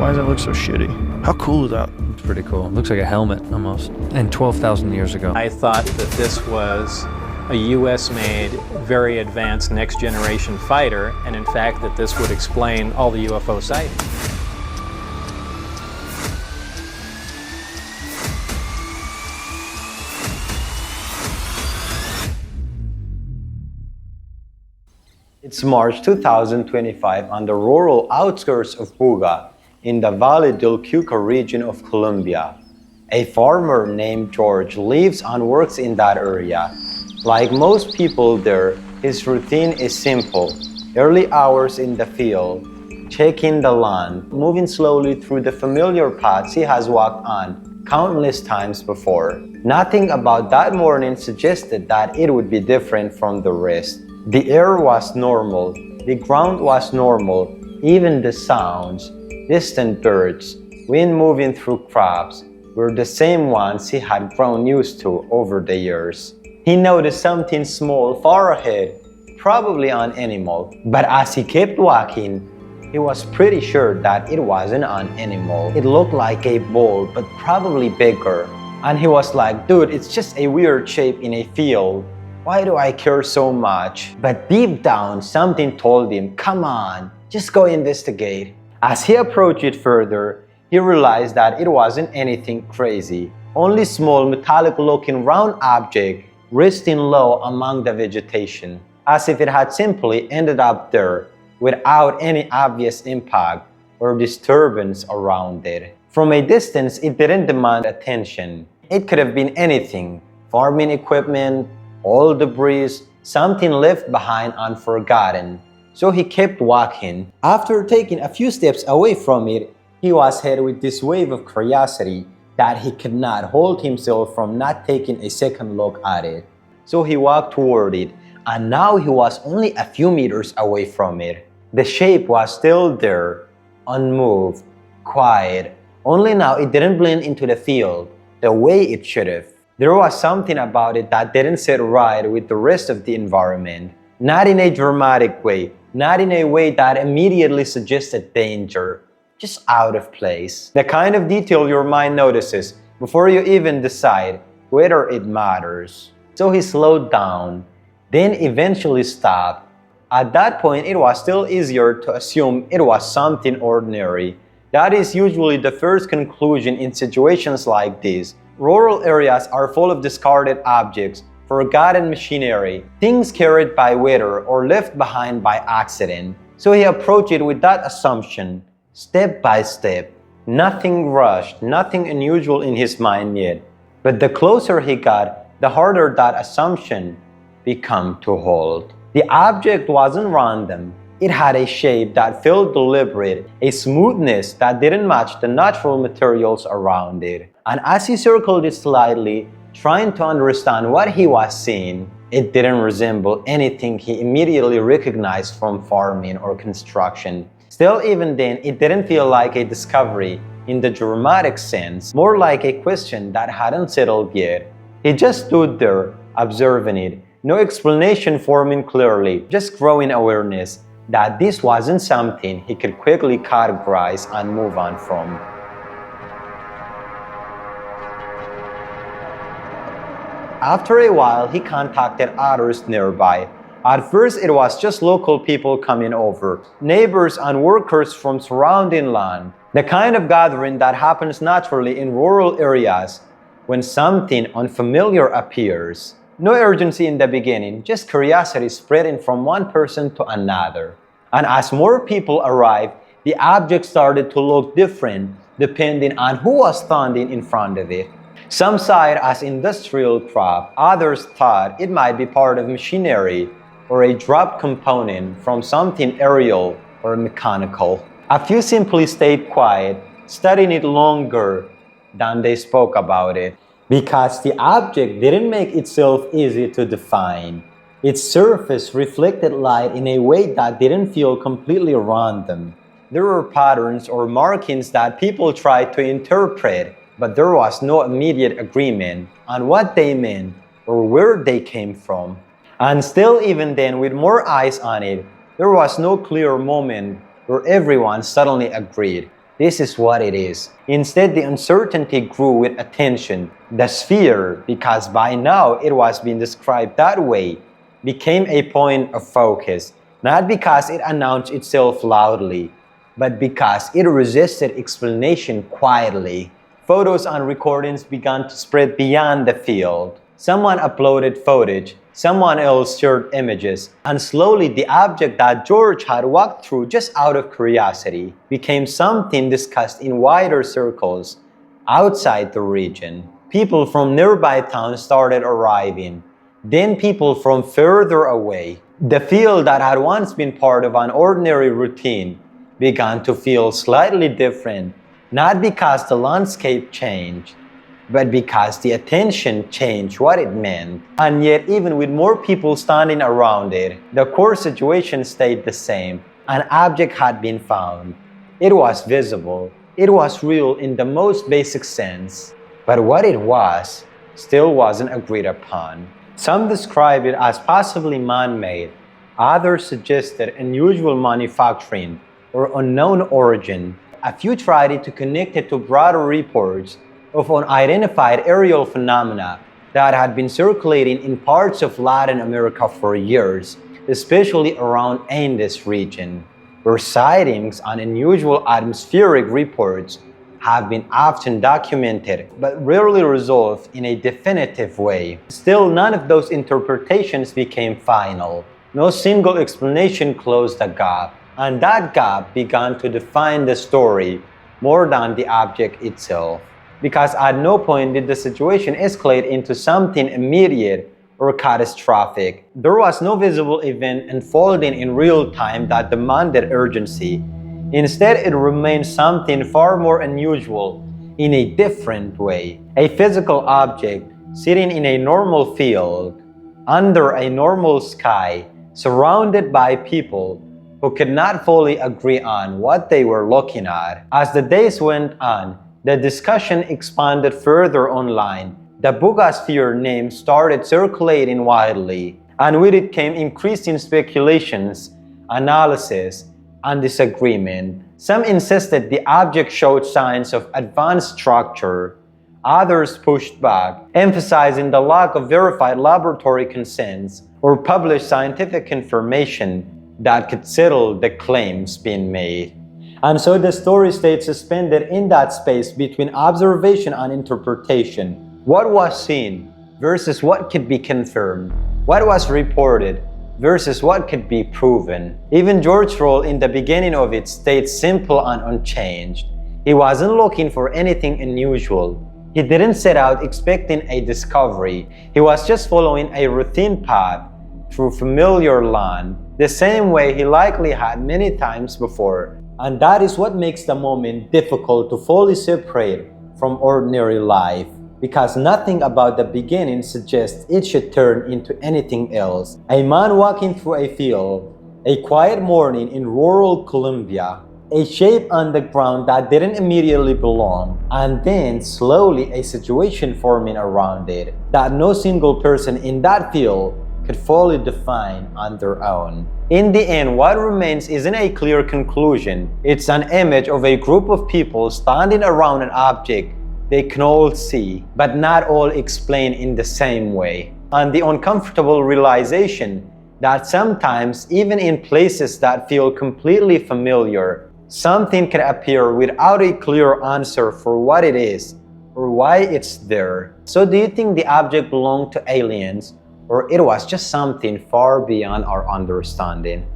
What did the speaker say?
Why does that look so shitty? How cool is that? It's pretty cool. It looks like a helmet almost. And 12,000 years ago. I thought that this was a US-made, very advanced next-generation fighter, and in fact that this would explain all the UFO sightings. It's March 2025 on the rural outskirts of Buga in the Valle del Cauca region of Colombia. A farmer named George lives and works in that area. Like most people there, his routine is simple. Early hours in the field, checking the land, moving slowly through the familiar paths he has walked on countless times before. Nothing about that morning suggested that it would be different from the rest. The air was normal, the ground was normal, even the sounds, distant birds, wind moving through crops, were the same ones he had grown used to over the years. He noticed something small far ahead, probably an animal, but as he kept walking, he was pretty sure that it wasn't an animal. It looked like a bull, but probably bigger. And he was like, dude, it's just a weird shape in a field. Why do I care so much? But deep down, something told him, come on, just go investigate. As he approached it further, he realized that it wasn't anything crazy. Only small metallic-looking round object resting low among the vegetation, as if it had simply ended up there without any obvious impact or disturbance around it. From a distance, it didn't demand attention. It could have been anything, farming equipment, old debris, something left behind and forgotten. So he kept walking. After taking a few steps away from it, he was hit with this wave of curiosity that he could not hold himself from not taking a second look at it. So he walked toward it, and now he was only a few meters away from it. The shape was still there, unmoved, quiet. Only now it didn't blend into the field the way it should have. There was something about it that didn't sit right with the rest of the environment. Not in a dramatic way, not in a way that immediately suggested danger, just out of place. The kind of detail your mind notices before you even decide whether it matters. So he slowed down, then eventually stopped. At that point, it was still easier to assume it was something ordinary. That is usually the first conclusion in situations like this. Rural areas are full of discarded objects, forgotten machinery, things carried by weather or left behind by accident. So he approached it with that assumption, step by step. Nothing rushed, nothing unusual in his mind yet. But the closer he got, the harder that assumption became to hold. The object wasn't random. It had a shape that felt deliberate, a smoothness that didn't match the natural materials around it. And as he circled it slightly, trying to understand what he was seeing, it didn't resemble anything he immediately recognized from farming or construction. Still, even then, it didn't feel like a discovery in the dramatic sense, more like a question that hadn't settled yet. He just stood there, observing it, no explanation forming clearly, just growing awareness that this wasn't something he could quickly categorize and move on from. After a while, he contacted others nearby. At first, it was just local people coming over, neighbors and workers from surrounding land. The kind of gathering that happens naturally in rural areas when something unfamiliar appears. No urgency in the beginning, just curiosity spreading from one person to another. And as more people arrived, the object started to look different depending on who was standing in front of it. Some saw it as industrial craft, others thought it might be part of machinery or a dropped component from something aerial or mechanical. A few simply stayed quiet, studying it longer than they spoke about it, because the object didn't make itself easy to define. Its surface reflected light in a way that didn't feel completely random. There were patterns or markings that people tried to interpret, but there was no immediate agreement on what they meant or where they came from. And still, even then, with more eyes on it, there was no clear moment where everyone suddenly agreed. this is what it is. Instead, the uncertainty grew with attention. The sphere, because by now it was being described that way, became a point of focus, not because it announced itself loudly, but because it resisted explanation quietly. Photos and recordings began to spread beyond the field. Someone uploaded footage, someone else shared images, and slowly the object that George had walked through just out of curiosity became something discussed in wider circles outside the region. People from nearby towns started arriving, then people from further away. The field that had once been part of an ordinary routine began to feel slightly different, not because the landscape changed, but because the attention changed what it meant. And yet, even with more people standing around it, the core situation stayed the same. An object had been found. It was visible. It was real in the most basic sense. But what it was still wasn't agreed upon. Some described it as possibly man-made. Others suggested unusual manufacturing or unknown origin. A few tried to connect it to broader reports of unidentified aerial phenomena that had been circulating in parts of Latin America for years, especially around Andes region, where sightings and unusual atmospheric reports have been often documented but rarely resolved in a definitive way. Still, none of those interpretations became final. No single explanation closed the gap, and that gap began to define the story more than the object itself. Because at no point did the situation escalate into something immediate or catastrophic. There was no visible event unfolding in real time that demanded urgency. Instead, it remained something far more unusual in a different way. A physical object sitting in a normal field, under a normal sky, surrounded by people who could not fully agree on what they were looking at. As the days went on, the discussion expanded further online. The Buga sphere name started circulating widely, and with it came increasing speculations, analysis, and disagreement. Some insisted the object showed signs of advanced structure. Others pushed back, emphasizing the lack of verified laboratory consents or published scientific information that could settle the claims being made. And so the story stayed suspended in that space between observation and interpretation. What was seen versus what could be confirmed. What was reported versus what could be proven. Even George's role in the beginning of it stayed simple and unchanged. He wasn't looking for anything unusual. He didn't set out expecting a discovery. He was just following a routine path through familiar land, the same way he likely had many times before. And that is what makes the moment difficult to fully separate from ordinary life, because nothing about the beginning suggests it should turn into anything else. A man walking through a field, a quiet morning in rural Colombia, a shape on the ground that didn't immediately belong, and then slowly a situation forming around it that no single person in that field could fully define on their own. In the end, what remains isn't a clear conclusion. It's an image of a group of people standing around an object they can all see, but not all explain in the same way. And the uncomfortable realization that sometimes, even in places that feel completely familiar, something can appear without a clear answer for what it is or why it's there. So do you think the object belonged to aliens, or it was just something far beyond our understanding?